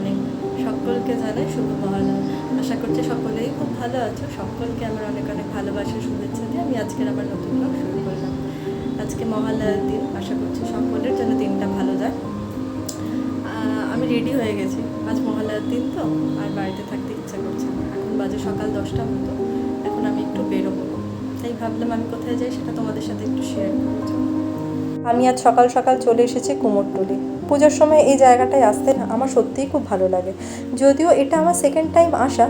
Morning. সকলকে জানাই শুভ মহালয়া। আশা করছি সকলেই খুব ভালো আছো। সকলকে আমার অনেক অনেক ভালোবাসা শুভেচ্ছা দিয়ে আমি আজকের আমার নতুন ব্লগ শুরু করলাম। আজকে মহালয়ার দিন, আশা করছি সকলের জন্য দিনটা ভালো যায়। আমি রেডি হয়ে গেছি, আজ মহালয়ার দিন তো আর বাড়িতে থাকতে ইচ্ছা করছে না। এখন বাজে সকাল 10টা মতো, এখন আমি একটু বেরোবো, তাই ভাবলাম আমি কোথায় যাই সেটা তোমাদের সাথে একটু শেয়ার করবো। আমি আজ সকাল সকাল চলে এসেছি কুমোরটুলি। পুজোর সময় এই জায়গাটায় আসতে আমার সত্যিই খুব ভালো লাগে। যদিও এটা আমার সেকেন্ড টাইম আসা,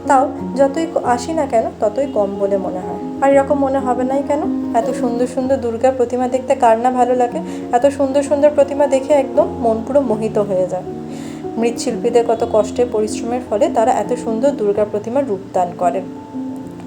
তাও যতই আসি না কেন ততই কম বলে মনে হয়। আর এরকম মনে হবে নাই কেন? এত সুন্দর সুন্দর দুর্গা প্রতিমা দেখতে কার না ভালো লাগে? এত সুন্দর সুন্দর প্রতিমা দেখে একদম মন পুরো মোহিত হয়ে যায়। মৃৎশিল্পীদের কত কষ্টে পরিশ্রমের ফলে তারা এত সুন্দর দুর্গা প্রতিমার রূপদান করেন।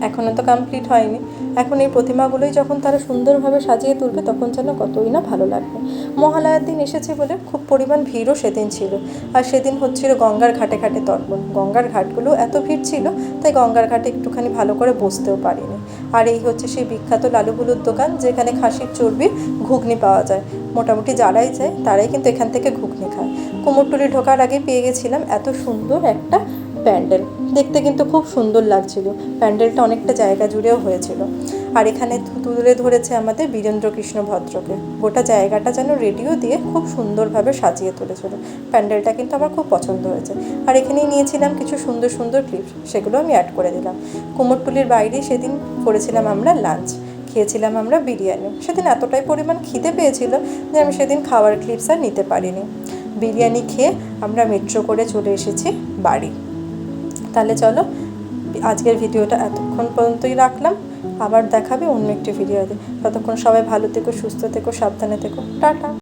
এখনও তো কমপ্লিট হয়নি। এখন এই প্রতিমাগুলোই যখন তারা সুন্দরভাবে সাজিয়ে তুলবে তখন যেন কতই না ভালো লাগবে। মহালয়ার দিন এসেছে বলে খুব পরিমাণ ভিড়ও সেদিন ছিল। আর সেদিন হচ্ছিল গঙ্গার ঘাটে ঘাটে তর্পণ। গঙ্গার ঘাটগুলো এত ভিড় ছিল, তাই গঙ্গার ঘাটে একটুখানি ভালো করে বসতেও পারিনি। আর এই হচ্ছে সেই বিখ্যাত লালুগুলোর দোকান, যেখানে খাসির চর্বির ঘুগনি পাওয়া যায়। মোটামুটি যারাই যায় তারাই কিন্তু এখান থেকে ঘুগনি খায়। কুমোরটুলি ঢোকার আগে পেয়ে গেছিলাম এত সুন্দর একটা প্যান্ডেল। দেখতে কিন্তু খুব সুন্দর লাগছিল। প্যান্ডেলটা অনেকটা জায়গা জুড়েও হয়েছিল। আর এখানে তুলে ধরেছে আমাদের বীরেন্দ্র কৃষ্ণ ভদ্রকে। গোটা জায়গাটা যেন রেডিও দিয়ে খুব সুন্দরভাবে সাজিয়ে তুলেছিল। প্যান্ডেলটা কিন্তু আমার খুব পছন্দ হয়েছে। আর এখানেই নিয়েছিলাম কিছু সুন্দর সুন্দর ক্লিপ, সেগুলো আমি অ্যাড করে দিলাম। কুমোরটুলির বাইরে সেদিন করেছিলাম আমরা লাঞ্চ, খেয়েছিলাম আমরা বিরিয়ানি। সেদিন এতটাই পরিমাণ খিদে পেয়েছিল যে আমি সেদিন খাওয়ার ক্লিপস আর নিতে পারিনি। বিরিয়ানি খেয়ে আমরা মেট্রো করে চলে এসেছি বাড়ি। তাহলে চলো, আজকের ভিডিওটা এতক্ষণ পর্যন্তই রাখলাম। আবার দেখাবে অন্য একটি ভিডিওতে। ততক্ষণ সবাই ভালো থেকো, সুস্থ থেকো, সাবধানে থেকো। টাটা।